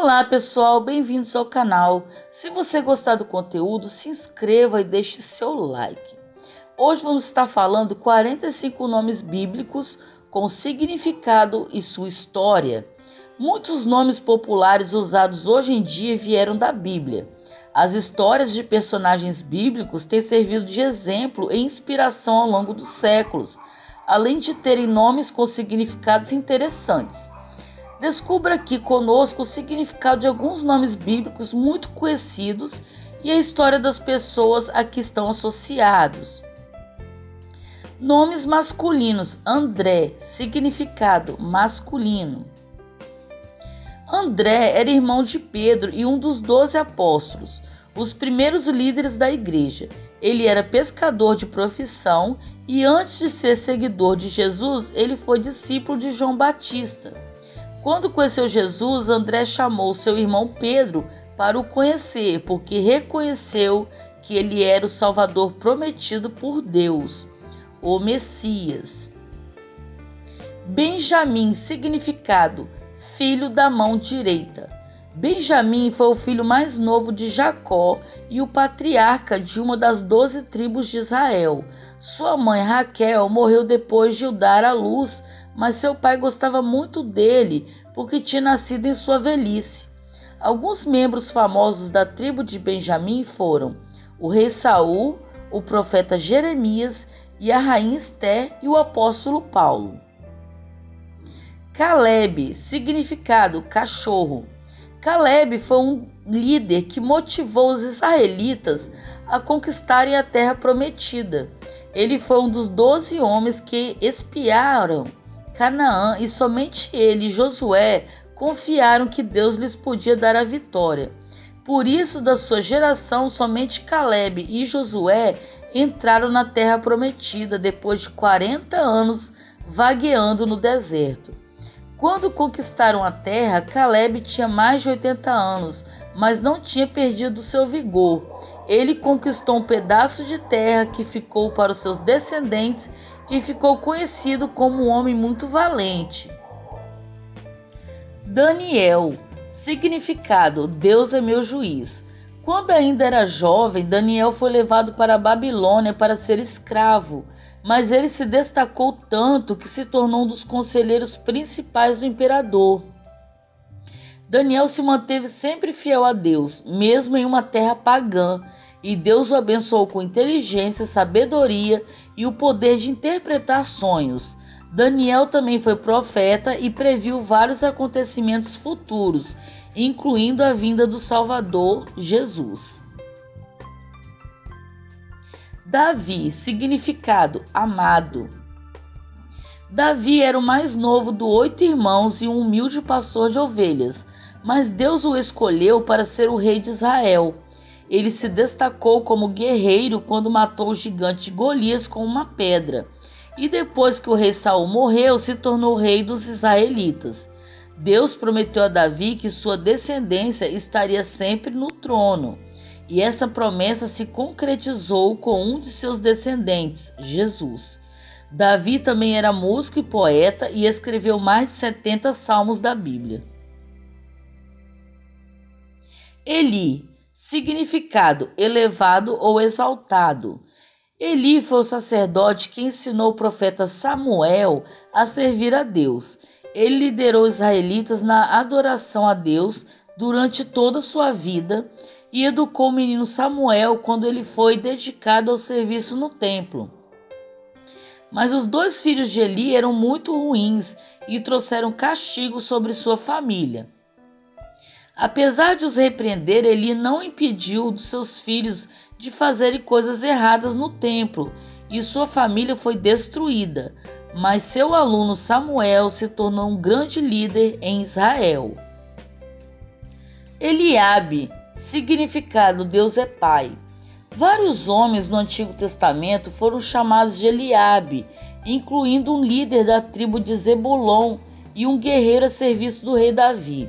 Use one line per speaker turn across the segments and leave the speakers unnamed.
Olá pessoal, bem-vindos ao canal. Se você gostar do conteúdo, se inscreva e deixe seu like. Hoje vamos estar falando 45 nomes bíblicos com significado e sua história. Muitos nomes populares usados hoje em dia vieram da Bíblia. As histórias de personagens bíblicos têm servido de exemplo e inspiração ao longo dos séculos, além de terem nomes com significados interessantes. Descubra aqui conosco o significado de alguns nomes bíblicos muito conhecidos e a história das pessoas a que estão associados. Nomes masculinos: André, significado masculino. André era irmão de Pedro e um dos 12 apóstolos, os primeiros líderes da igreja. Ele era pescador de profissão e antes de ser seguidor de Jesus, ele foi discípulo de João Batista. Quando conheceu Jesus, André chamou seu irmão Pedro para o conhecer, porque reconheceu que ele era o Salvador prometido por Deus, o Messias. Benjamim, significado filho da mão direita. Benjamim foi o filho mais novo de Jacó e o patriarca de uma das 12 tribos de Israel. Sua mãe Raquel morreu depois de o dar à luz, mas seu pai gostava muito dele porque tinha nascido em sua velhice. Alguns membros famosos da tribo de Benjamim foram o rei Saul, o profeta Jeremias e a rainha Esther e o apóstolo Paulo. Calebe, significado cachorro. Calebe foi um líder que motivou os israelitas a conquistarem a terra prometida. Ele foi um dos 12 homens que espiaram Canaã e somente ele e Josué confiaram que Deus lhes podia dar a vitória. Por isso, da sua geração, somente Calebe e Josué entraram na terra prometida depois de 40 anos vagueando no deserto. Quando conquistaram a terra, Calebe tinha mais de 80 anos, mas não tinha perdido seu vigor. Ele conquistou um pedaço de terra que ficou para os seus descendentes e ficou conhecido como um homem muito valente. Daniel, significado Deus é meu juiz. Quando ainda era jovem, Daniel foi levado para a Babilônia para ser escravo, mas ele se destacou tanto que se tornou um dos conselheiros principais do imperador. Daniel se manteve sempre fiel a Deus, mesmo em uma terra pagã, e Deus o abençoou com inteligência, sabedoria e o poder de interpretar sonhos. Daniel também foi profeta e previu vários acontecimentos futuros, incluindo a vinda do Salvador, Jesus. Davi, significado amado. Davi era o mais novo dos 8 irmãos e um humilde pastor de ovelhas, mas Deus o escolheu para ser o rei de Israel. Ele se destacou como guerreiro quando matou o gigante Golias com uma pedra, e depois que o rei Saul morreu, se tornou rei dos israelitas. Deus prometeu a Davi que sua descendência estaria sempre no trono, e essa promessa se concretizou com um de seus descendentes, Jesus. Davi também era músico e poeta e escreveu mais de 70 salmos da Bíblia. Eli, significado elevado ou exaltado. Eli foi o sacerdote que ensinou o profeta Samuel a servir a Deus. Ele liderou os israelitas na adoração a Deus durante toda a sua vida e educou o menino Samuel quando ele foi dedicado ao serviço no templo. Mas os 2 filhos de Eli eram muito ruins e trouxeram castigo sobre sua família. Apesar de os repreender, Eli não impediu dos seus filhos de fazerem coisas erradas no templo e sua família foi destruída, mas seu aluno Samuel se tornou um grande líder em Israel. Eliabe, significado Deus é Pai. Vários homens no Antigo Testamento foram chamados de Eliabe, incluindo um líder da tribo de Zebulon e um guerreiro a serviço do rei Davi.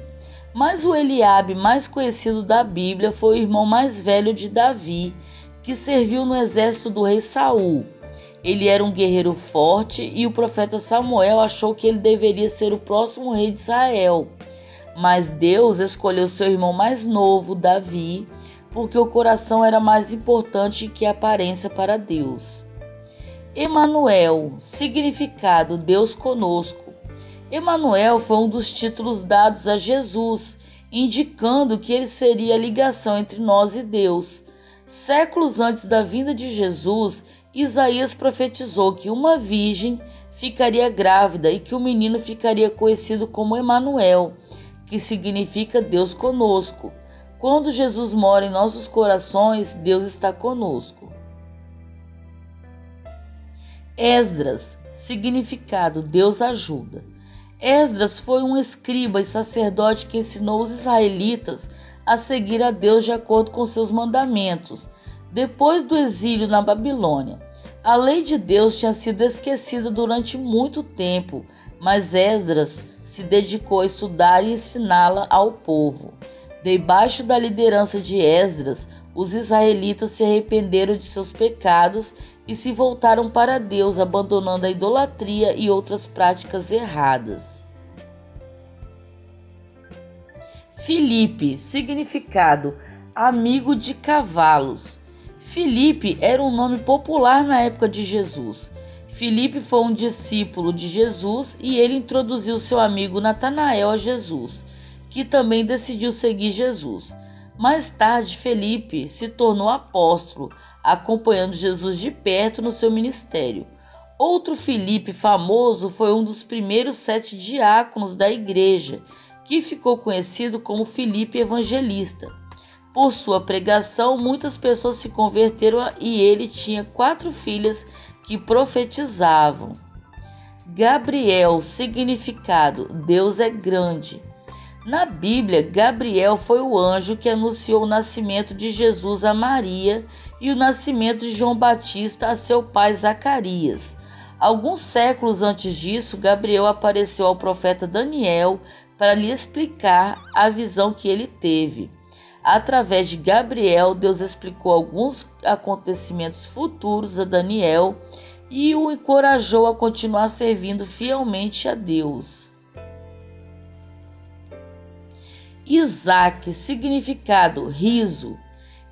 Mas o Eliabe mais conhecido da Bíblia foi o irmão mais velho de Davi, que serviu no exército do rei Saul. Ele era um guerreiro forte e o profeta Samuel achou que ele deveria ser o próximo rei de Israel. Mas Deus escolheu seu irmão mais novo, Davi, porque o coração era mais importante que a aparência para Deus. Emanuel, significado Deus conosco. Emanuel foi um dos títulos dados a Jesus, indicando que ele seria a ligação entre nós e Deus. Séculos antes da vinda de Jesus, Isaías profetizou que uma virgem ficaria grávida e que o menino ficaria conhecido como Emanuel, que significa Deus conosco. Quando Jesus mora em nossos corações, Deus está conosco. Esdras, significado Deus ajuda. Esdras foi um escriba e sacerdote que ensinou os israelitas a seguir a Deus de acordo com seus mandamentos. Depois do exílio na Babilônia, a lei de Deus tinha sido esquecida durante muito tempo, mas Esdras se dedicou a estudar e ensiná-la ao povo. Debaixo da liderança de Esdras, os israelitas se arrependeram de seus pecados e se voltaram para Deus, abandonando a idolatria e outras práticas erradas. Filipe, significado amigo de cavalos. Filipe era um nome popular na época de Jesus. Filipe foi um discípulo de Jesus e ele introduziu seu amigo Natanael a Jesus, que também decidiu seguir Jesus. Mais tarde, Filipe se tornou apóstolo, acompanhando Jesus de perto no seu ministério. Outro Filipe famoso foi um dos primeiros 7 diáconos da igreja, que ficou conhecido como Filipe Evangelista. Por sua pregação, muitas pessoas se converteram e ele tinha 4 filhas que profetizavam. Gabriel, significado Deus é grande. Na Bíblia, Gabriel foi o anjo que anunciou o nascimento de Jesus a Maria e o nascimento de João Batista a seu pai Zacarias. Alguns séculos antes disso, Gabriel apareceu ao profeta Daniel para lhe explicar a visão que ele teve. Através de Gabriel, Deus explicou alguns acontecimentos futuros a Daniel e o encorajou a continuar servindo fielmente a Deus. Isaque, significado riso.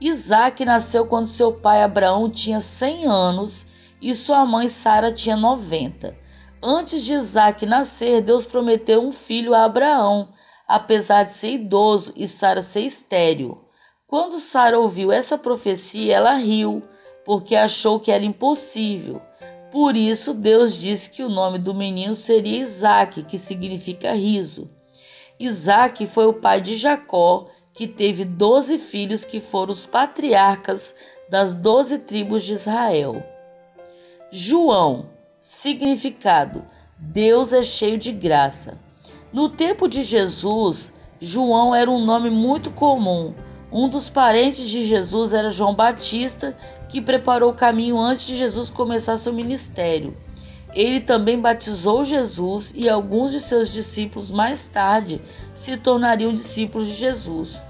Isaque nasceu quando seu pai Abraão tinha 100 anos e sua mãe Sara tinha 90. Antes de Isaque nascer, Deus prometeu um filho a Abraão, apesar de ser idoso e Sara ser estéril. Quando Sara ouviu essa profecia, ela riu, porque achou que era impossível. Por isso, Deus disse que o nome do menino seria Isaque, que significa riso. Isaque foi o pai de Jacó, que teve 12 filhos que foram os patriarcas das 12 tribos de Israel. João, significado Deus é cheio de graça. No tempo de Jesus, João era um nome muito comum. Um dos parentes de Jesus era João Batista, que preparou o caminho antes de Jesus começar seu ministério. Ele também batizou Jesus e alguns de seus discípulos mais tarde se tornariam discípulos de Jesus.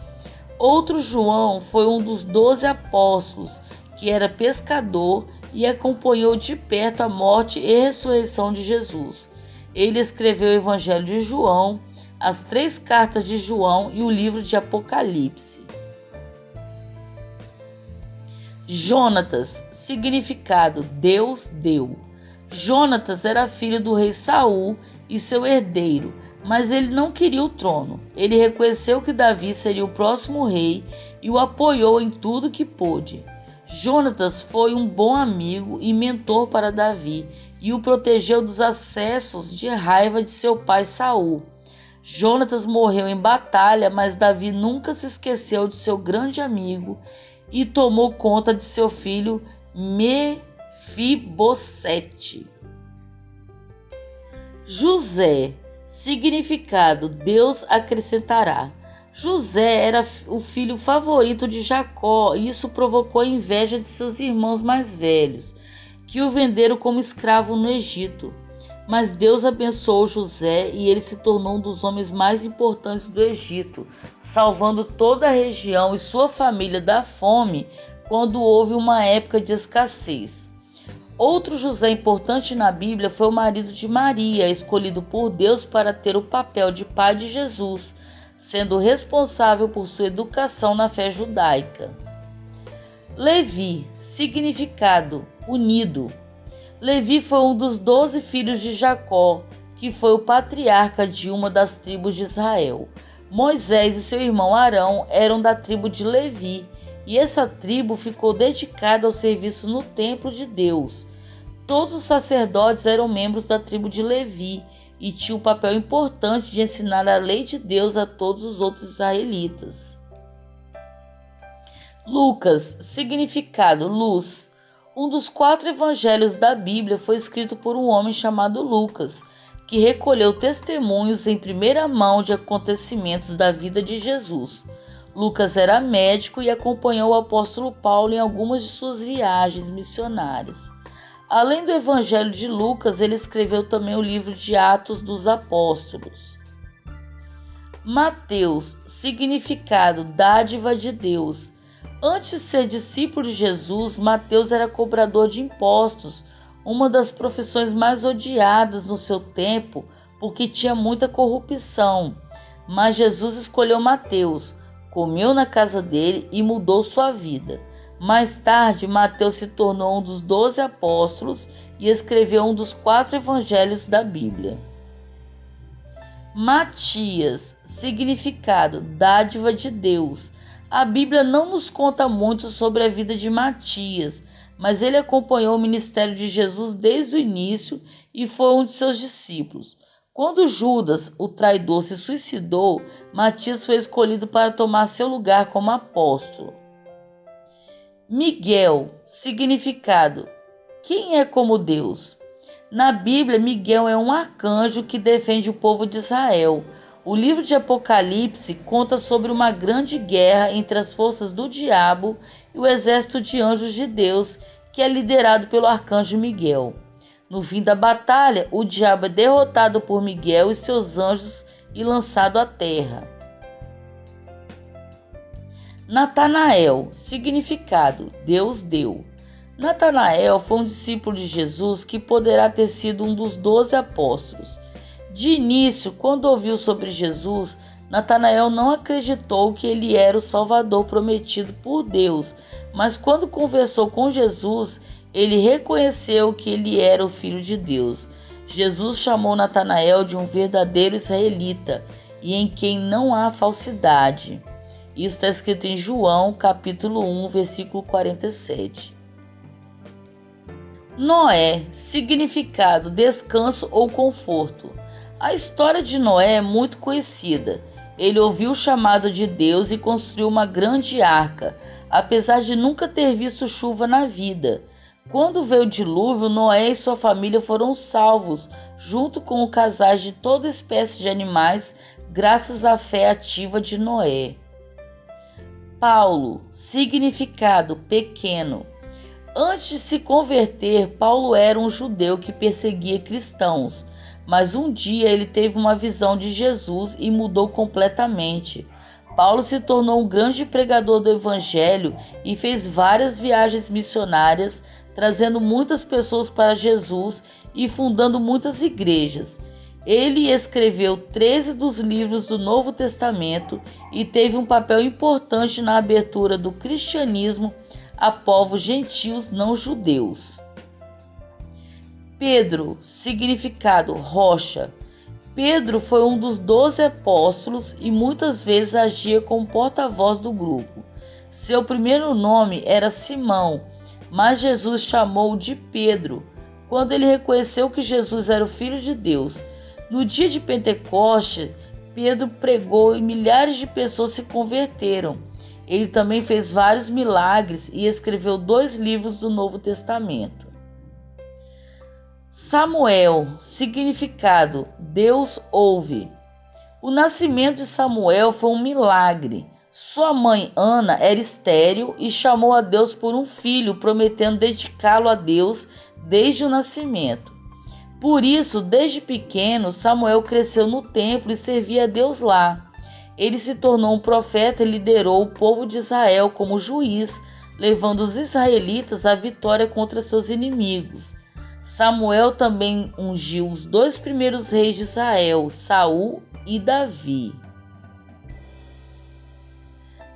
Outro João foi um dos 12 apóstolos, que era pescador e acompanhou de perto a morte e ressurreição de Jesus. Ele escreveu o Evangelho de João, as 3 cartas de João e o livro de Apocalipse. Jonatas, significado Deus deu. Jonatas era filho do rei Saul e seu herdeiro, mas ele não queria o trono. Ele reconheceu que Davi seria o próximo rei e o apoiou em tudo que pôde. Jonatas foi um bom amigo e mentor para Davi e o protegeu dos acessos de raiva de seu pai Saul. Jonatas morreu em batalha, mas Davi nunca se esqueceu de seu grande amigo e tomou conta de seu filho Mefibosete. José, significado Deus acrescentará. José era o filho favorito de Jacó e isso provocou a inveja de seus irmãos mais velhos, que o venderam como escravo no Egito. Mas Deus abençoou José e ele se tornou um dos homens mais importantes do Egito, salvando toda a região e sua família da fome quando houve uma época de escassez. Outro José importante na Bíblia foi o marido de Maria, escolhido por Deus para ter o papel de pai de Jesus. sendo responsável por sua educação na fé judaica. Levi, significado: unido. Levi foi um dos 12 filhos de Jacó, que foi o patriarca de uma das tribos de Israel. Moisés e seu irmão Arão eram da tribo de Levi, e essa tribo ficou dedicada ao serviço no templo de Deus. Todos os sacerdotes eram membros da tribo de Levi e tinham um papel importante de ensinar a lei de Deus a todos os outros israelitas. Lucas, significado: luz. Um dos 4 evangelhos da Bíblia foi escrito por um homem chamado Lucas, que recolheu testemunhos em primeira mão de acontecimentos da vida de Jesus. Lucas era médico e acompanhou o apóstolo Paulo em algumas de suas viagens missionárias. Além do Evangelho de Lucas, ele escreveu também o livro de Atos dos Apóstolos. Mateus, significado: dádiva de Deus. Antes de ser discípulo de Jesus, Mateus era cobrador de impostos, uma das profissões mais odiadas no seu tempo, porque tinha muita corrupção. Mas Jesus escolheu Mateus, comeu na casa dele e mudou sua vida. Mais tarde, Mateus se tornou um dos 12 apóstolos e escreveu um dos 4 evangelhos da Bíblia. Matias, significado: dádiva de Deus. A Bíblia não nos conta muito sobre a vida de Matias, mas ele acompanhou o ministério de Jesus desde o início e foi um de seus discípulos. Quando Judas, o traidor, se suicidou, Matias foi escolhido para tomar seu lugar como apóstolo. Miguel, significado: quem é como Deus? Na Bíblia, Miguel é um arcanjo que defende o povo de Israel. O livro de Apocalipse conta sobre uma grande guerra entre as forças do diabo e o exército de anjos de Deus, que é liderado pelo arcanjo Miguel. No fim da batalha, o diabo é derrotado por Miguel e seus anjos e lançado à terra. Natanael, significado: Deus deu. Natanael foi um discípulo de Jesus que poderá ter sido um dos 12 apóstolos. De início, quando ouviu sobre Jesus, Natanael não acreditou que ele era o Salvador prometido por Deus, mas quando conversou com Jesus, ele reconheceu que ele era o Filho de Deus. Jesus chamou Natanael de um verdadeiro israelita e em quem não há falsidade. Isso está escrito em João, capítulo 1, versículo 47. Noé, significado: descanso ou conforto. A história de Noé é muito conhecida. Ele ouviu o chamado de Deus e construiu uma grande arca, apesar de nunca ter visto chuva na vida. Quando veio o dilúvio, Noé e sua família foram salvos, junto com casais de toda espécie de animais, graças à fé ativa de Noé. Paulo, significado: pequeno. Antes de se converter, Paulo era um judeu que perseguia cristãos, mas um dia ele teve uma visão de Jesus e mudou completamente. Paulo se tornou um grande pregador do Evangelho e fez várias viagens missionárias, trazendo muitas pessoas para Jesus e fundando muitas igrejas. Ele escreveu 13 dos livros do Novo Testamento e teve um papel importante na abertura do cristianismo a povos gentios não judeus. Pedro, significado: rocha. Pedro foi um dos 12 apóstolos e muitas vezes agia como porta-voz do grupo. Seu primeiro nome era Simão, mas Jesus chamou-o de Pedro, quando ele reconheceu que Jesus era o Filho de Deus. No dia de Pentecostes, Pedro pregou e milhares de pessoas se converteram. Ele também fez vários milagres e escreveu 2 livros do Novo Testamento. Samuel, significado: Deus ouve. O nascimento de Samuel foi um milagre. Sua mãe Ana era estéril e chamou a Deus por um filho, prometendo dedicá-lo a Deus desde o nascimento. Por isso, desde pequeno, Samuel cresceu no templo e servia a Deus lá. Ele se tornou um profeta e liderou o povo de Israel como juiz, levando os israelitas à vitória contra seus inimigos. Samuel também ungiu os 2 primeiros reis de Israel, Saul e Davi.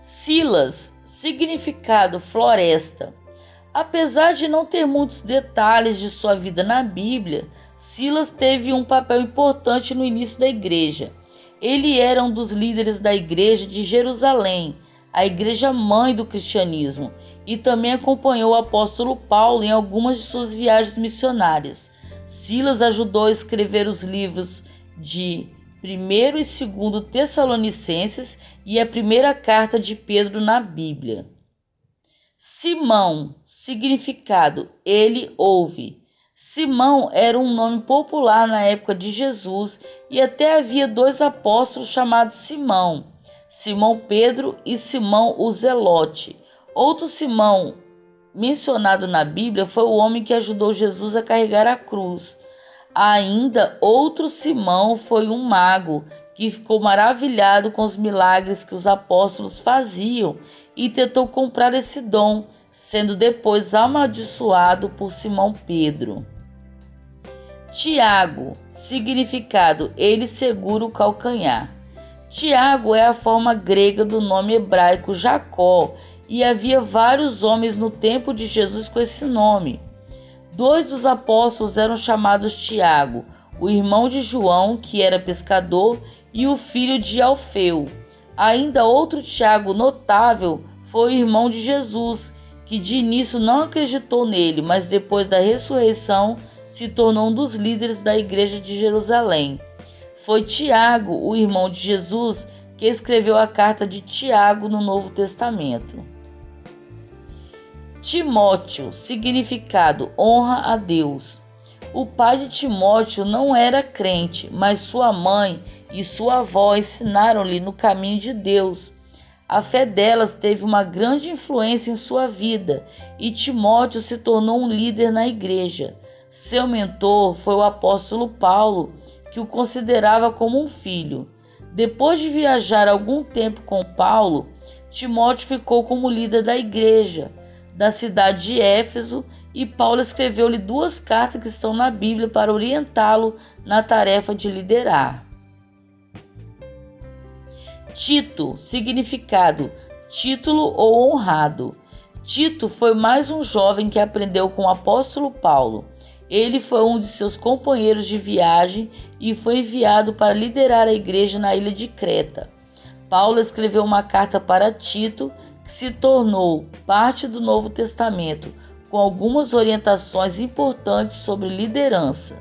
Silas, significado floresta. Apesar de não ter muitos detalhes de sua vida na Bíblia, Silas teve um papel importante no início da igreja. Ele era um dos líderes da igreja de Jerusalém, a igreja mãe do cristianismo, e também acompanhou o apóstolo Paulo em algumas de suas viagens missionárias. Silas ajudou a escrever os livros de 1º e 2º Tessalonicenses e a primeira carta de Pedro na Bíblia. Simão, significado, ele ouve. Simão era um nome popular na época de Jesus e até havia 2 apóstolos chamados Simão, Simão Pedro e Simão o Zelote. Outro Simão mencionado na Bíblia foi o homem que ajudou Jesus a carregar a cruz. Ainda outro Simão foi um mago que ficou maravilhado com os milagres que os apóstolos faziam e tentou comprar esse dom, sendo depois amaldiçoado por Simão Pedro. Tiago, significado, ele segura o calcanhar. Tiago é a forma grega do nome hebraico Jacó, e havia vários homens no tempo de Jesus com esse nome. 2 dos apóstolos eram chamados Tiago, o irmão de João, que era pescador, e o filho de Alfeu. Ainda outro Tiago notável foi o irmão de Jesus, que de início não acreditou nele, mas depois da ressurreição se tornou um dos líderes da igreja de Jerusalém. Foi Tiago, o irmão de Jesus, que escreveu a carta de Tiago no Novo Testamento. Timóteo, significado, honra a Deus. O pai de Timóteo não era crente, mas sua mãe e sua avó ensinaram-lhe no caminho de Deus. A fé delas teve uma grande influência em sua vida e Timóteo se tornou um líder na igreja. Seu mentor foi o apóstolo Paulo, que o considerava como um filho. Depois de viajar algum tempo com Paulo, Timóteo ficou como líder da igreja da cidade de Éfeso e Paulo escreveu-lhe 2 cartas que estão na Bíblia para orientá-lo na tarefa de liderar. Tito, significado, título ou honrado. Tito foi mais um jovem que aprendeu com o apóstolo Paulo. Ele foi um de seus companheiros de viagem e foi enviado para liderar a igreja na ilha de Creta. Paulo escreveu uma carta para Tito, que se tornou parte do Novo Testamento, com algumas orientações importantes sobre liderança.